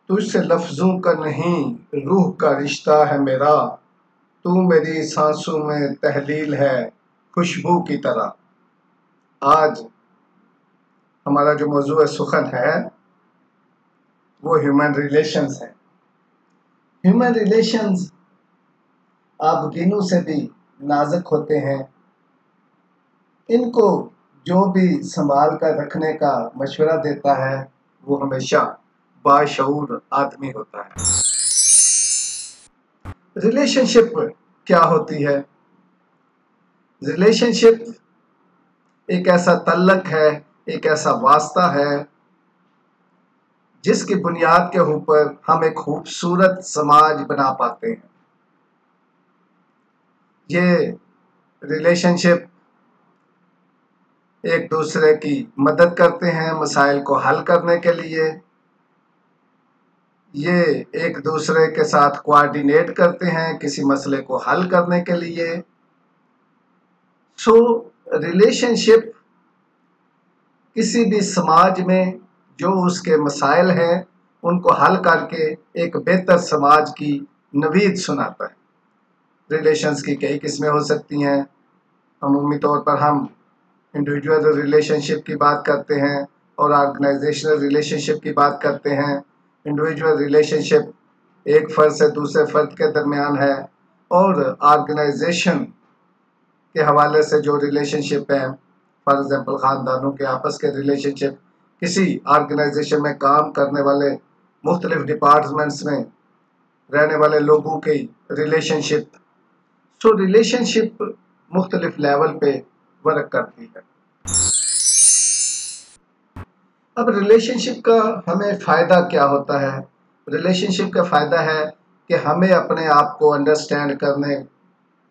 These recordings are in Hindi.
तुझसे लफ्ज़ों का नहीं रूह का रिश्ता है मेरा, तू मेरी सांसों में तहलील है खुशबू की तरह। आज हमारा जो मौजूद सुखन है वो ह्यूमन रिलेशंस है। ह्यूमन रिलेशंस आप गिनों से भी नाजुक होते हैं। इनको जो भी संभाल कर रखने का मशवरा देता है वो हमेशा बाशऊर आदमी होता है। रिलेशनशिप क्या होती है? रिलेशनशिप एक ऐसा तल्लक है, एक ऐसा वास्ता है जिसकी बुनियाद के ऊपर हम एक खूबसूरत समाज बना पाते हैं। ये रिलेशनशिप एक दूसरे की मदद करते हैं मसाइल को हल करने के लिए। ये एक दूसरे के साथ कोऑर्डिनेट करते हैं किसी मसले को हल करने के लिए। सो रिलेशनशिप किसी भी समाज में जो उसके मसाइल हैं उनको हल करके एक बेहतर समाज की नवीद सुनाता है। रिलेशंस की कई किस्में हो सकती हैं। अमूमी तौर पर हम इंडिविजुअल रिलेशनशिप की बात करते हैं और ऑर्गेनाइजेशनल रिलेशनशिप की बात करते हैं। इंडिविजुअल रिलेशनशिप एक फ़र्द से दूसरे फ़र्द के दरमियान है, और ऑर्गेनाइजेशन के हवाले से जो रिलेशनशिप है, फॉर एग्जांपल ख़ानदानों के आपस के रिलेशनशिप, किसी ऑर्गेनाइजेशन में काम करने वाले मुख्तलिफ डिपार्टमेंट्स में रहने वाले लोगों की रिलेशनशिप। सो रिलेशनशिप मुख्तलिफ लेवल पे वर्क करती है। अब रिलेशनशिप का हमें फ़ायदा क्या होता है? रिलेशनशिप का फ़ायदा है कि हमें अपने आप को अंडरस्टैंड करने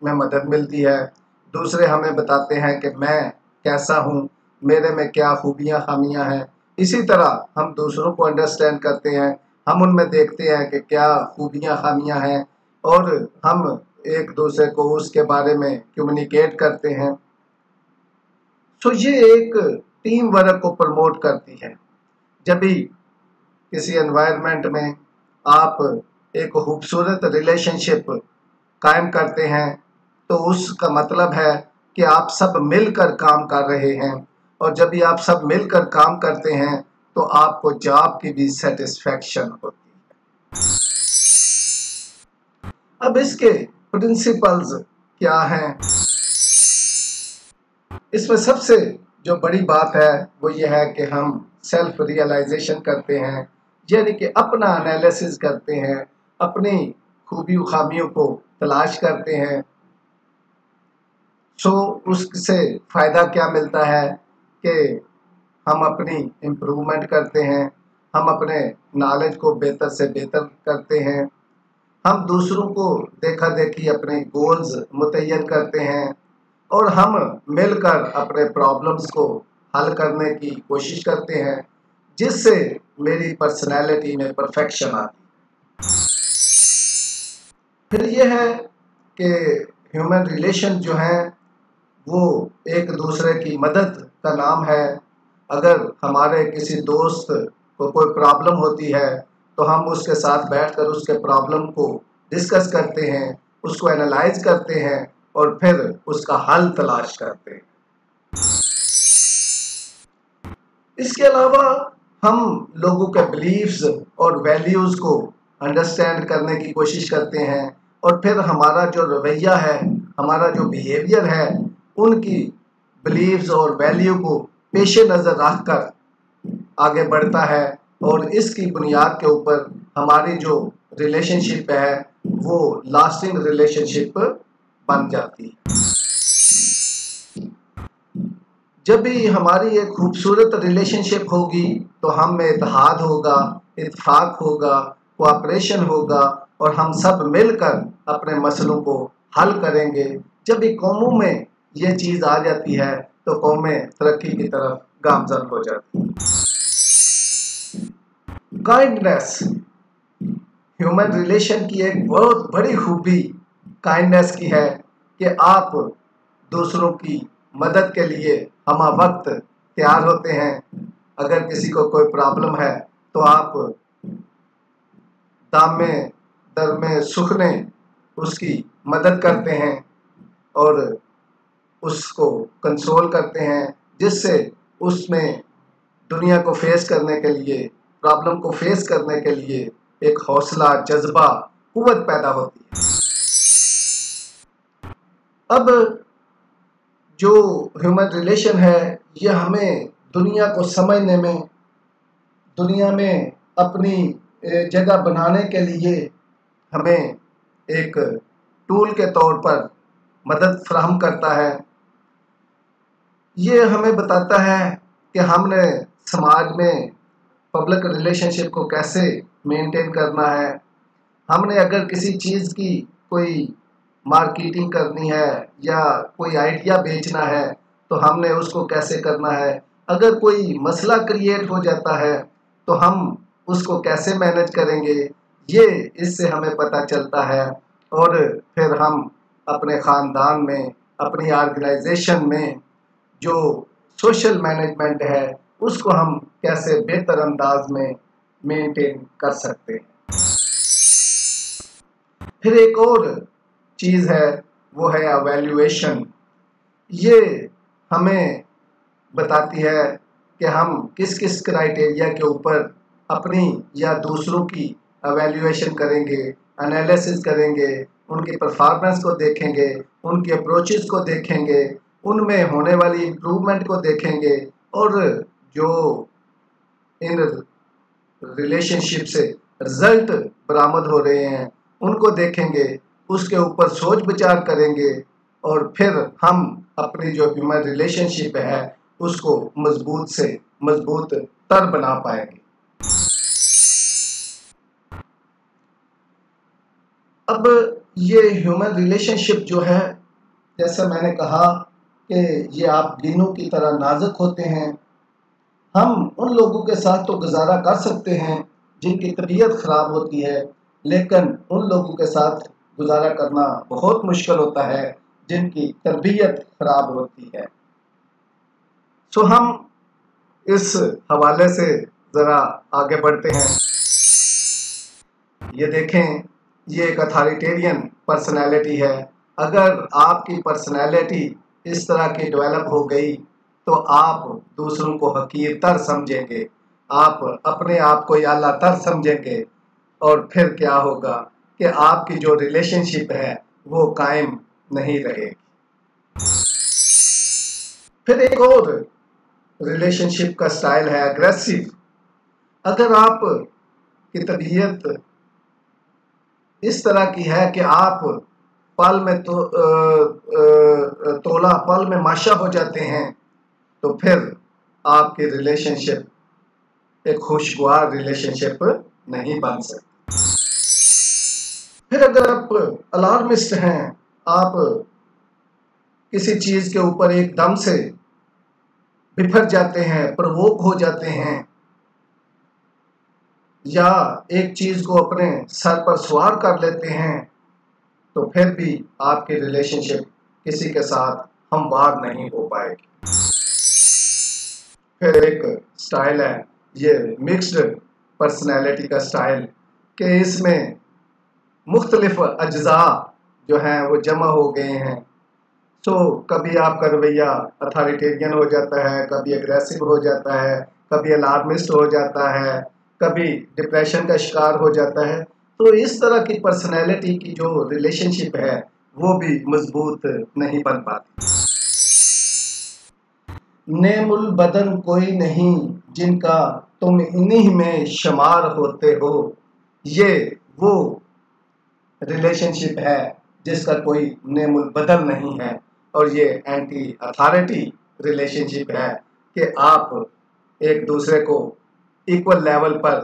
में मदद मिलती है। दूसरे हमें बताते हैं कि मैं कैसा हूँ, मेरे में क्या खूबियाँ खामियाँ हैं। इसी तरह हम दूसरों को अंडरस्टैंड करते हैं, हम उनमें देखते हैं कि क्या खूबियाँ खामियाँ हैं, और हम एक दूसरे को उसके बारे में कम्युनिकेट करते हैं। तो ये एक टीम वर्क को प्रमोट करती है। जब भी किसी एनवायरनमेंट में आप एक खूबसूरत रिलेशनशिप कायम करते हैं तो उसका मतलब है कि आप सब मिलकर काम कर रहे हैं, और जब भी आप सब मिलकर काम करते हैं तो आपको जॉब की भी सेटिस्फैक्शन होती है। अब इसके प्रिंसिपल्स क्या हैं? इसमें सबसे जो बड़ी बात है वो ये है कि हम सेल्फ रियलाइजेशन करते हैं, यानी कि अपना एनालिसिस करते हैं, अपनी खूबियों खामियों को तलाश करते हैं। सो उससे फ़ायदा क्या मिलता है कि हम अपनी इम्प्रूवमेंट करते हैं, हम अपने नॉलेज को बेहतर से बेहतर करते हैं, हम दूसरों को देखा देखी अपने गोल्स मुतय्यन करते हैं, और हम मिलकर अपने प्रॉब्लम्स को हल करने की कोशिश करते हैं, जिससे मेरी पर्सनैलिटी में परफेक्शन आती है। फिर यह है कि ह्यूमन रिलेशन जो हैं वो एक दूसरे की मदद का नाम है। अगर हमारे किसी दोस्त को कोई प्रॉब्लम होती है तो हम उसके साथ बैठकर उसके प्रॉब्लम को डिस्कस करते हैं, उसको एनालाइज करते हैं, और फिर उसका हल तलाश करते हैं। इसके अलावा हम लोगों के बिलीव्स और वैल्यूज़ को अंडरस्टैंड करने की कोशिश करते हैं, और फिर हमारा जो रवैया है, हमारा जो बिहेवियर है, उनकी बिलीव्स और वैल्यू को पेश नज़र रख कर आगे बढ़ता है, और इसकी बुनियाद के ऊपर हमारी जो रिलेशनशिप है वो लास्टिंग रिलेशनशिप बन जाती है। जब भी हमारी एक खूबसूरत रिलेशनशिप होगी तो हम में इत्तेहाद होगा, इत्तेफाक होगा, कोऑपरेशन होगा, और हम सब मिलकर अपने मसलों को हल करेंगे। जब भी कौमों में ये चीज़ आ जाती है तो कौमें तरक्की की तरफ गामजन हो जाती हैं। काइंडनेस ह्यूमन रिलेशन की एक बहुत बड़ी खूबी काइंडनेस की है कि आप दूसरों की मदद के लिए हम वक्त तैयार होते हैं। अगर किसी को कोई प्रॉब्लम है तो आप दाम में दर में सुख में उसकी मदद करते हैं और उसको कंसोल करते हैं, जिससे उसमें दुनिया को फेस करने के लिए, प्रॉब्लम को फेस करने के लिए एक हौसला, जज्बा, कुव्वत पैदा होती है। अब जो ह्यूमन रिलेशन है, ये हमें दुनिया को समझने में, दुनिया में अपनी जगह बनाने के लिए हमें एक टूल के तौर पर मदद फराहम करता है। ये हमें बताता है कि हमने समाज में पब्लिक रिलेशनशिप को कैसे मेंटेन करना है। हमने अगर किसी चीज़ की कोई मार्केटिंग करनी है या कोई आइडिया बेचना है तो हमने उसको कैसे करना है। अगर कोई मसला क्रिएट हो जाता है तो हम उसको कैसे मैनेज करेंगे, ये इससे हमें पता चलता है। और फिर हम अपने ख़ानदान में, अपनी ऑर्गेनाइजेशन में जो सोशल मैनेजमेंट है उसको हम कैसे बेहतर अंदाज में मेंटेन कर सकते हैं। फिर एक और चीज़ है, वो है एवेल्यूएशन। ये हमें बताती है कि हम किस किस क्राइटेरिया के ऊपर अपनी या दूसरों की एवेल्यूएशन करेंगे, एनालिसिस करेंगे, उनकी परफॉर्मेंस को देखेंगे, उनकी अप्रोचेस को देखेंगे, उनमें होने वाली इम्प्रूवमेंट को देखेंगे और जो इन रिलेशनशिप से रिजल्ट बरामद हो रहे हैं उनको देखेंगे, उसके ऊपर सोच विचार करेंगे और फिर हम अपनी जो ह्यूमन रिलेशनशिप है उसको मजबूत से मजबूत तर बना पाएंगे। अब ये ह्यूमन रिलेशनशिप जो है, जैसा मैंने कहा कि ये आप गिनों की तरह नाजुक होते हैं। हम उन लोगों के साथ तो गुजारा कर सकते हैं जिनकी तबीयत ख़राब होती है, लेकिन उन लोगों के साथ गुजारा करना बहुत मुश्किल होता है जिनकी तरबियत ख़राब होती है। सो हम इस हवाले से ज़रा आगे बढ़ते हैं। ये देखें, ये एक अथॉरिटेरियन पर्सनैलिटी है। अगर आपकी पर्सनैलिटी इस तरह की डेवलप हो गई तो आप दूसरों को हकीरतर समझेंगे, आप अपने आप को आलातर समझेंगे और फिर क्या होगा कि आपकी जो रिलेशनशिप है वो कायम नहीं रहेगी। फिर एक और रिलेशनशिप का स्टाइल है अग्रेसिव। अगर आप की तबीयत इस तरह की है कि आप पल में तोला पल में माशा हो जाते हैं तो फिर आपकी रिलेशनशिप एक खुशगवार रिलेशनशिप नहीं बन सकती। फिर अगर आप अलार्मिस्ट हैं, आप किसी चीज़ के ऊपर एकदम से बिफर जाते हैं, प्रवोक हो जाते हैं या एक चीज़ को अपने सर पर सवार कर लेते हैं तो फिर भी आपकी रिलेशनशिप किसी के साथ हमवार नहीं हो पाएगी। फिर एक स्टाइल है, ये मिक्स्ड पर्सनैलिटी का स्टाइल, कि इसमें मुख्तलिफ अज्जा जो हैं वो जमा हो गए हैं। तो कभी आपका रवैया अथॉरिटेरियन हो जाता है, कभी एग्रेसिव हो जाता है, कभी अलार्मिस्ट हो जाता है, कभी डिप्रेशन का शिकार हो जाता है। तो इस तरह की पर्सनैलिटी की जो रिलेशनशिप है वो भी मजबूत नहीं बन पाती। नेमुल बदन कोई नहीं जिनका तुम इन्हीं में शुमार होते हो। ये वो रिलेशनशिप है जिसका कोई नेमुल बदल नहीं है और ये एंटी अथॉरिटी रिलेशनशिप है कि आप एक दूसरे को इक्वल लेवल पर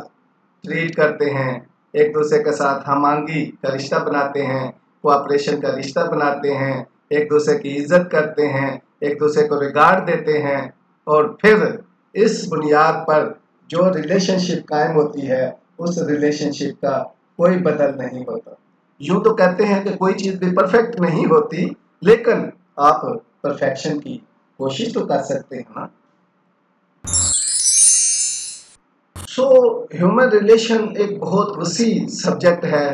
ट्रीट करते हैं, एक दूसरे के साथ हमआंगी का रिश्ता बनाते हैं, कोऑपरेशन का रिश्ता बनाते हैं, एक दूसरे की इज्जत करते हैं, एक दूसरे को रिगार्ड देते हैं और फिर इस बुनियाद पर जो रिलेशनशिप कायम होती है उस रिलेशनशिप का कोई बदल नहीं होता। यूँ तो कहते हैं कि कोई चीज़ भी परफेक्ट नहीं होती, लेकिन आप परफेक्शन की कोशिश तो कर सकते हैं ना। सो ह्यूमन रिलेशन एक बहुत वसी सब्जेक्ट है।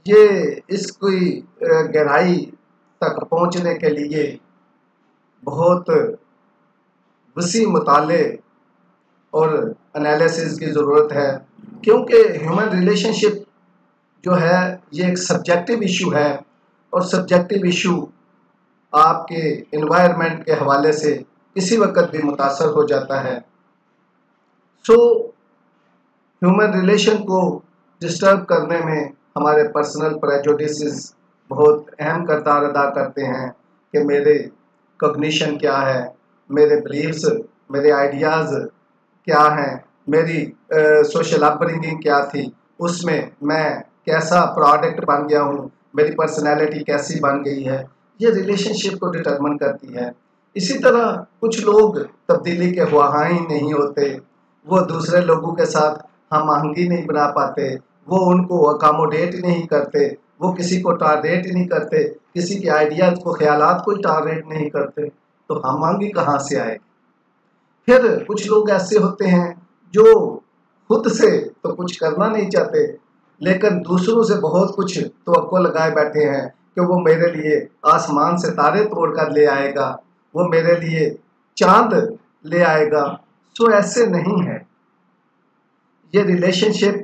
ये इसकी गहराई तक पहुंचने के लिए बहुत वसी मुताले और एनालिसिस की ज़रूरत है, क्योंकि ह्यूमन रिलेशनशिप जो है ये एक सब्जेक्टिव इशू है और सब्जेक्टिव इशू आपके एनवायरनमेंट के हवाले से किसी वक्त भी मुतासर हो जाता है। सो ह्यूमन रिलेशन को डिस्टर्ब करने में हमारे पर्सनल प्रेजुडिसेस बहुत अहम किरदार अदा करते हैं कि मेरे कॉग्निशन क्या है, मेरे बिलीव्स, मेरे आइडियाज़ क्या हैं, मेरी सोशल अपब्रिंगिंग क्या थी, उसमें मैं कैसा प्रोडक्ट बन गया हूँ, मेरी पर्सनैलिटी कैसी बन गई है, ये रिलेशनशिप को डिटरमिन करती है। इसी तरह कुछ लोग तब्दीली के ख्वाहां ही नहीं होते, वो दूसरे लोगों के साथ हम आहंगी नहीं बना पाते, वो उनको अकोमोडेट नहीं करते, वो किसी को टारगेट नहीं करते, किसी के आइडियाज़ को, ख्यालात को टारगेट नहीं करते, तो हम आहंगी कहाँ से आएगी। फिर कुछ लोग ऐसे होते हैं जो खुद से तो कुछ करना नहीं चाहते, लेकिन दूसरों से बहुत कुछ तवक्को लगाए बैठे हैं कि वो मेरे लिए आसमान से तारे तोड़ कर ले आएगा, वो मेरे लिए चांद ले आएगा। सो ऐसे नहीं है। ये रिलेशनशिप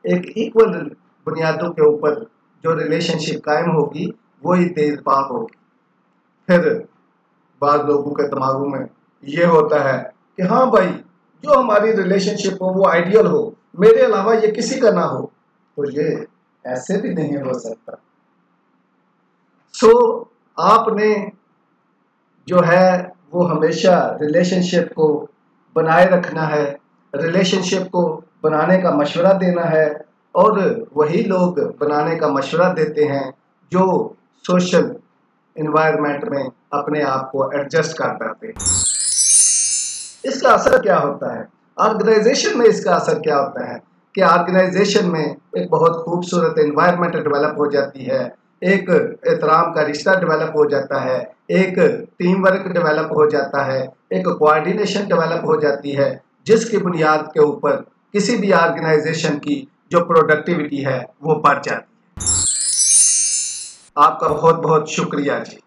एक इक्वल बुनियादों के ऊपर जो रिलेशनशिप कायम होगी वही तेज पाक होगी। फिर बाद लोगों के दिमागों में ये होता है कि हाँ भाई, जो हमारी रिलेशनशिप हो वो आइडियल हो, मेरे अलावा ये किसी का ना हो, तो ये ऐसे भी नहीं हो सकता। सो आपने जो है वो हमेशा रिलेशनशिप को बनाए रखना है, रिलेशनशिप को बनाने का मशवरा देना है, और वही लोग बनाने का मशवरा देते हैं जो सोशल इन्वायरमेंट में अपने आप को एडजस्ट कर पाते हैं। इसका असर क्या होता है ऑर्गेनाइजेशन में? इसका असर क्या होता है कि ऑर्गेनाइजेशन में एक बहुत खूबसूरत एनवायरनमेंट डेवलप हो जाती है, एक एहतराम का रिश्ता डेवलप हो जाता है, एक टीम वर्क डेवलप हो जाता है, एक कोऑर्डिनेशन डेवलप हो जाती है, जिसकी बुनियाद के ऊपर किसी भी ऑर्गेनाइजेशन की जो प्रोडक्टिविटी है वो बढ़ जाती है। आपका बहुत बहुत शुक्रिया जी।